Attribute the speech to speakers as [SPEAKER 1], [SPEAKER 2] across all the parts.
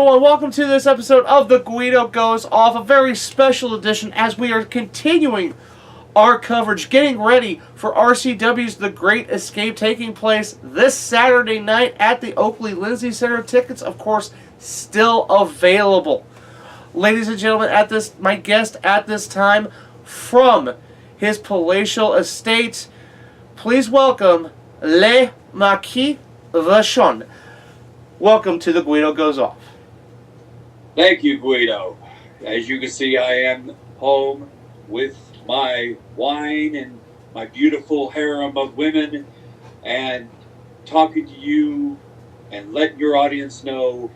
[SPEAKER 1] Hello and welcome to this episode of The Guido Goes Off, a very special edition as we are continuing our coverage, getting ready for RCW's The Great Escape taking place this Saturday night at the Oakley Lindsay Center. Tickets, of course, still available. Ladies and gentlemen, my guest at this time from his palatial estate, please welcome Le Marquis Vachon. Welcome to The Guido Goes Off.
[SPEAKER 2] Thank you, Guido. As you can see, I am home with my wine and my beautiful harem of women and talking to you and letting your audience know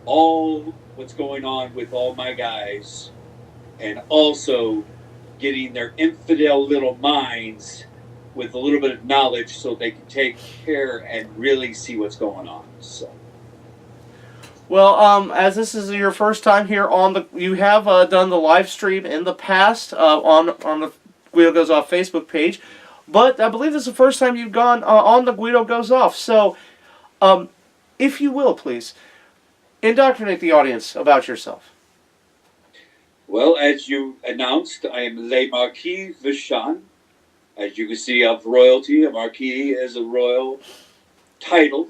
[SPEAKER 2] all what's going on with all my guys and also getting their infidel little minds with a little bit of knowledge so they can take care and really see what's going on. So.
[SPEAKER 1] Well, as this is your first time here you have done the live stream in the past on the Guido Goes Off Facebook page, but I believe this is the first time you've gone on the Guido Goes Off. So, if you will, please indoctrinate the audience about yourself.
[SPEAKER 2] Well, as you announced, I am Le Marquis Vachon. As you can see, of royalty, a Marquis is a royal title.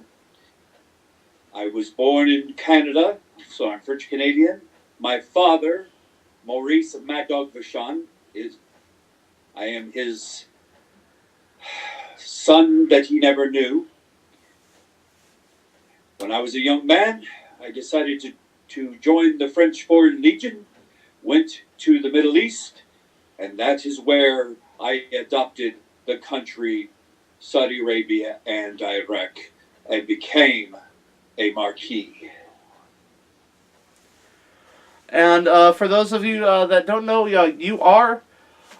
[SPEAKER 2] I was born in Canada, so I'm French Canadian. My father, Maurice Mad Dog Vachon, I am his son that he never knew. When I was a young man, I decided to join the French Foreign Legion, went to the Middle East, and that is where I adopted the country Saudi Arabia and Iraq and became a Marquis.
[SPEAKER 1] And for those of you that don't know, you are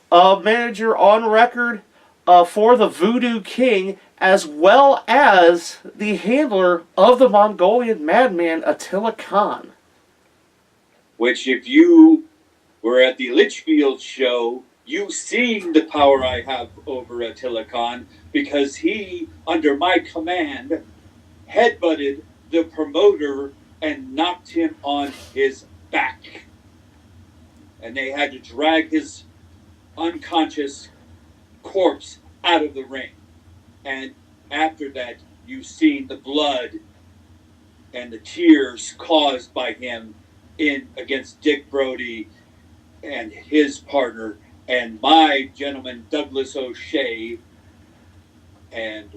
[SPEAKER 1] a manager on record for the Voodoo King, as well as the handler of the Mongolian madman Attila Khan.
[SPEAKER 2] Which, if you were at the Litchfield show, you've seen the power I have over Attila Khan, because he, under my command, headbutted the promoter and knocked him on his back. And they had to drag his unconscious corpse out of the ring. And after that, you've seen the blood and the tears caused by him against Dick Brody and his partner and my gentleman Douglas O'Shea, and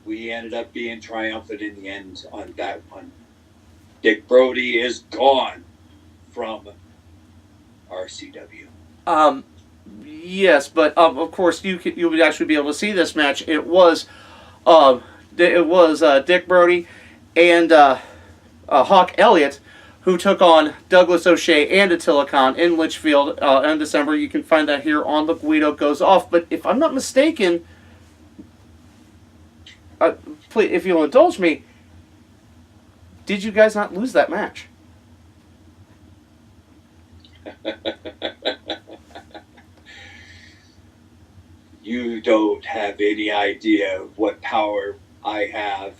[SPEAKER 2] we ended up being triumphant in the end on that one. Dick Brody is gone from RCW.
[SPEAKER 1] Yes, but of course you would actually be able to see this match. It was Dick Brody and Hawk Elliott who took on Douglas O'Shea and Attila Khan in Litchfield in December. You can find that here on The Guido Goes Off. But if I'm not mistaken, please, if you'll indulge me, did you guys not lose that match?
[SPEAKER 2] You don't have any idea of what power I have.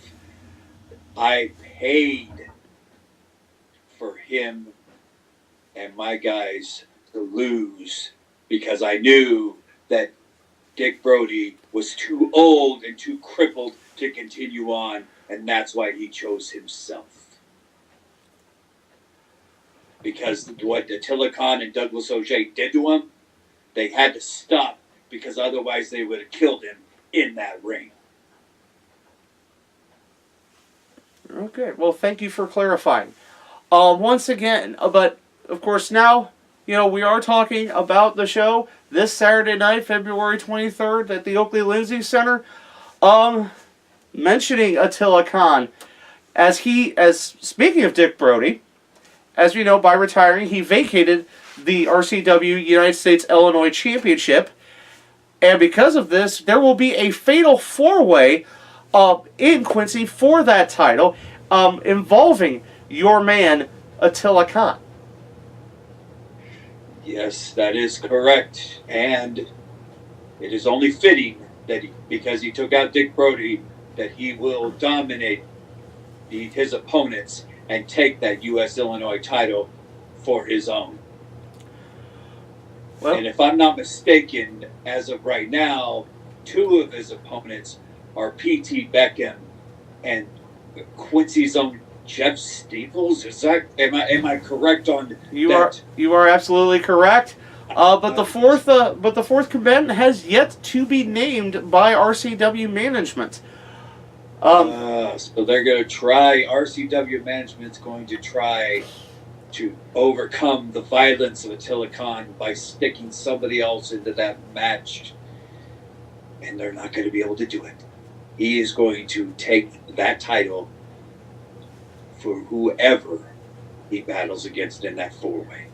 [SPEAKER 2] I paid for him and my guys to lose because I knew that Dick Brody was too old and too crippled to continue on, and that's why he chose himself. Because what Attila Khan and Douglas O'Shea did to him, they had to stop, because otherwise they would have killed him in that ring.
[SPEAKER 1] Okay, well, thank you for clarifying. Once again, but of course now, we are talking about the show this Saturday night, February 23rd at the Oakley Lindsay Center. Mentioning Attila Khan, as speaking of Dick Brody, as we know, by retiring, he vacated the RCW United States Illinois Championship, and because of this, there will be a fatal four-way in Quincy for that title, involving your man Attila Khan.
[SPEAKER 2] Yes, that is correct, and it is only fitting that because he took out Dick Brody, that he will dominate his opponents and take that U.S. Illinois title for his own.
[SPEAKER 1] Well,
[SPEAKER 2] and if I'm not mistaken, as of right now, 2 of his opponents are P.T. Beckham and Quincy's own Jeff Steeples. Is that am I correct on that?
[SPEAKER 1] You are absolutely correct. But the fourth combatant has yet to be named by RCW management.
[SPEAKER 2] So they're going to try. RCW management's going to try to overcome the violence of Attila Khan by sticking somebody else into that match, and they're not going to be able to do it. He is going to take that title for whoever he battles against in that 4-way.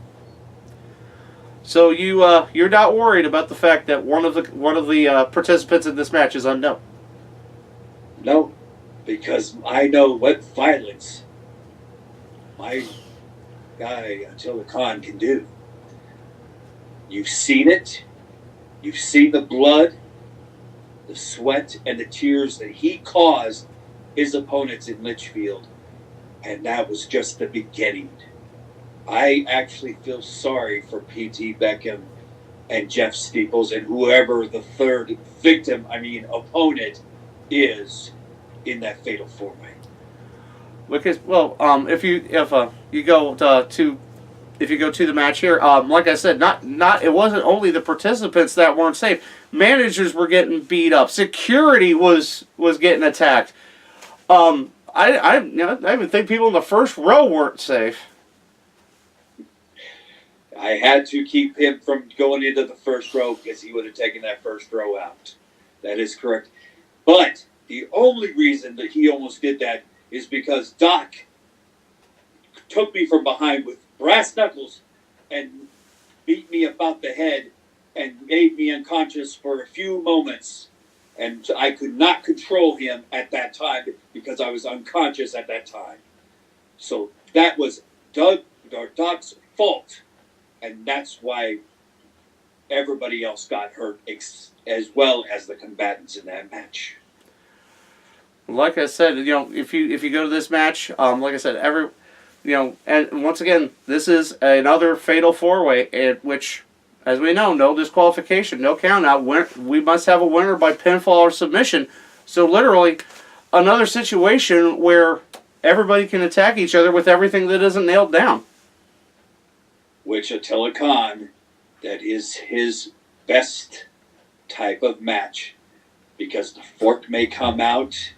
[SPEAKER 1] So you're not worried about the fact that one of the participants in this match is unknown?
[SPEAKER 2] No, because I know what violence my guy Attila Khan can do. You've seen it. You've seen the blood, the sweat, and the tears that he caused his opponents in Litchfield. And that was just the beginning. I actually feel sorry for P.T. Beckham and Jeff Steeples and whoever the third opponent is in that fatal 4-way.
[SPEAKER 1] Because if you go to the match here, like I said, not it wasn't only the participants that weren't safe. Managers were getting beat up. Security was getting attacked. I even think people in the first row weren't safe.
[SPEAKER 2] I had to keep him from going into the first row because he would have taken that first row out. That is correct. But the only reason that he almost did that is because Doc took me from behind with brass knuckles and beat me about the head and made me unconscious for a few moments. And I could not control him at that time because I was unconscious at that time. So that was Doc's fault. And that's why everybody else got hurt, as well as the combatants in that match.
[SPEAKER 1] Like I said, if you go to this match, like I said, and once again, this is another fatal 4-way, which, as we know, no disqualification, no count out. We must have a winner by pinfall or submission. So literally, another situation where everybody can attack each other with everything that isn't nailed down.
[SPEAKER 2] Which Attila Khan, that is his best type of match, because the fork may come out,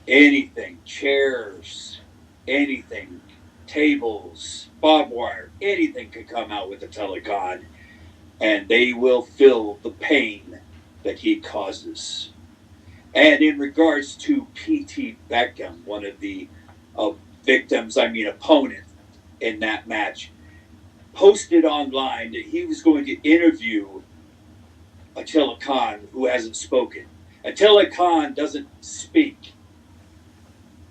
[SPEAKER 2] anything, chairs, anything, tables, barbed wire, anything could come out with Attila Khan, and they will feel the pain that he causes. And in regards to P.T. Beckham, one of the opponent in that match, posted online that he was going to interview Attila Khan, who hasn't spoken. Attila Khan doesn't speak.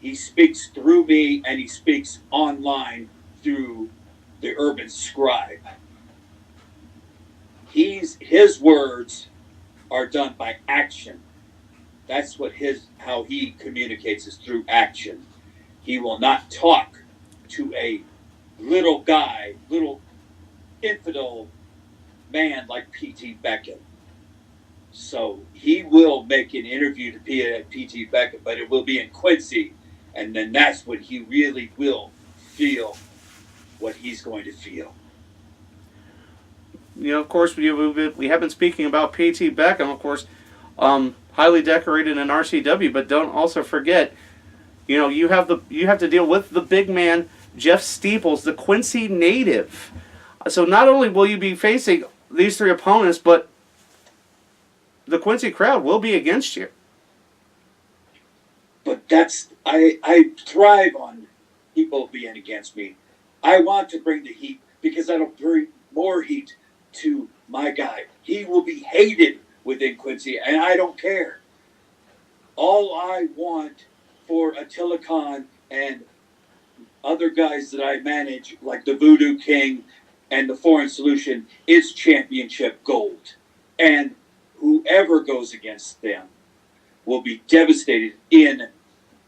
[SPEAKER 2] He speaks through me, and he speaks online through the Urban Scribe. His words are done by action. That's how he communicates, is through action. He will not talk to a little infidel man like P.T. Beckham. So he will make an interview to P.T. Beckham, but it will be in Quincy, and then that's when he really will feel what he's going to feel.
[SPEAKER 1] Of course, we have been speaking about P.T. Beckham, of course, highly decorated in RCW, but don't also forget, you have to deal with the big man, Jeff Steeples, the Quincy native. So not only will you be facing these 3 opponents, but the Quincy crowd will be against you.
[SPEAKER 2] But I thrive on people being against me. I want to bring the heat because that'll bring more heat to my guy. He will be hated within Quincy, and I don't care. All I want for Attila Khan and other guys that I manage, like the Voodoo King and the Foreign Solution, is championship gold. And whoever goes against them will be devastated in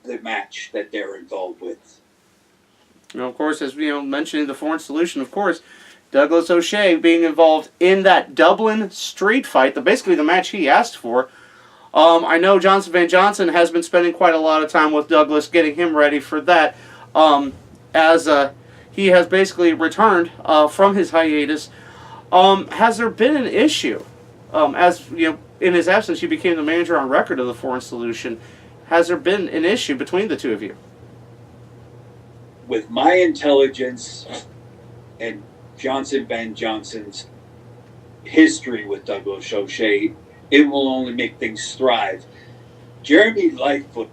[SPEAKER 2] the match that they're involved with.
[SPEAKER 1] Of course, as mentioning the foreign solution, of course, Douglas O'Shea being involved in that Dublin street fight, basically the match he asked for. I know Johnson Van Johnson has been spending quite a lot of time with Douglas, getting him ready for that, as he has basically returned from his hiatus. Has there been an issue? As in his absence, you became the manager on record of the Foreign Solution. Has there been an issue between the two of you?
[SPEAKER 2] With my intelligence and Johnson Van Johnson's history with Douglas O'Shea, it will only make things thrive. Jeremy Lightfoot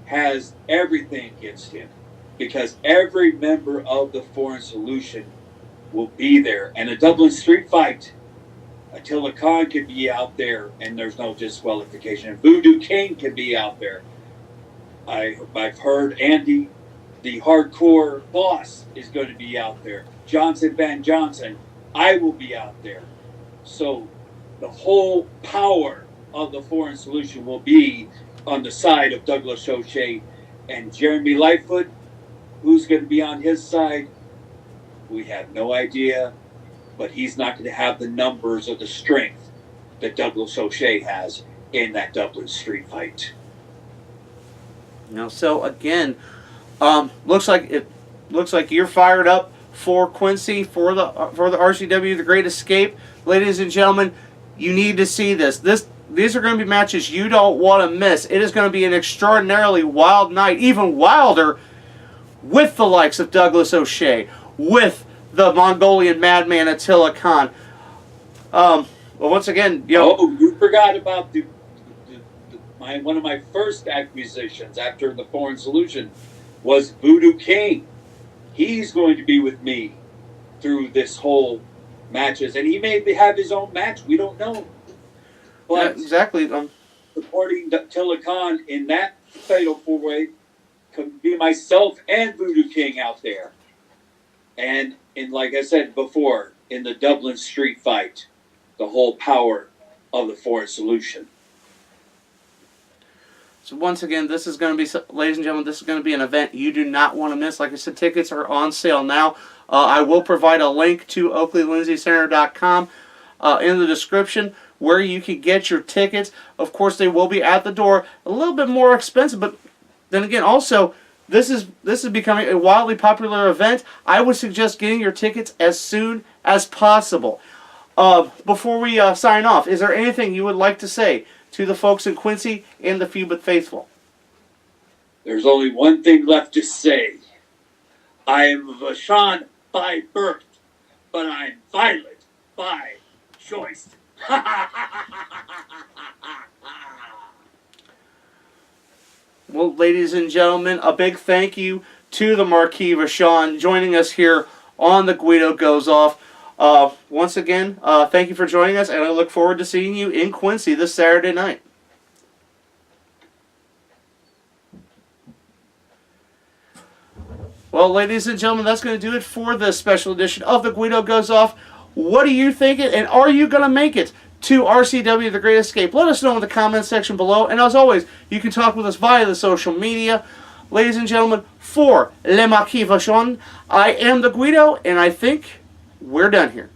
[SPEAKER 2] has everything against him because every member of the Foreign Solution will be there. And a Dublin street fight, Attila Khan could be out there and there's no disqualification. Voodoo King can be out there. I've heard Andy, the hardcore boss, is going to be out there. Johnson Van Johnson, I will be out there. So the whole power of the Foreign Solution will be on the side of Douglas O'Shea. And Jeremy Lightfoot, who's going to be on his side, we have no idea, but he's not going to have the numbers or the strength that Douglas O'Shea has in that Dublin street fight.
[SPEAKER 1] So again, looks like you're fired up for Quincy, for the RCW, the Great Escape. Ladies and gentlemen, you need to see this. These are going to be matches you don't want to miss. It is going to be an extraordinarily wild night, even wilder, with the likes of Douglas O'Shea, with the Mongolian madman Attila Khan. Well, once again,
[SPEAKER 2] you forgot about one of my first acquisitions after the Foreign Solution was Voodoo King. He's going to be with me through this whole matches, and he may have his own match. We don't know. But
[SPEAKER 1] yeah, exactly.
[SPEAKER 2] Supporting Attila Khan in that fatal four-way could be myself and Voodoo King out there. And like I said before, in the Dublin street fight, the whole power of the Foreign Solution.
[SPEAKER 1] So once again, this is going to be, ladies and gentlemen, this is going to be an event you do not want to miss. Like I said, tickets are on sale now. I will provide a link to OakleyLindsayCenter.com in the description where you can get your tickets. Of course, they will be at the door. A little bit more expensive, but then again, also, this is becoming a wildly popular event. I would suggest getting your tickets as soon as possible. Before we sign off, is there anything you would like to say to the folks in Quincy and the Feud Faithful?
[SPEAKER 2] There's only one thing left to say. I am Vachon by birth, but I'm violent by choice.
[SPEAKER 1] Well, ladies and gentlemen, a big thank you to the Marquis Vachon joining us here on the Guido Goes Off. Once again, thank you for joining us, and I look forward to seeing you in Quincy this Saturday night. Well, ladies and gentlemen, that's going to do it for this special edition of the Guido Goes Off. What are you thinking, and are you going to make it to RCW The Great Escape? Let us know in the comments section below, and as always, you can talk with us via the social media. Ladies and gentlemen, for Le Marquis Vachon, I am the Guido, and I think we're done here.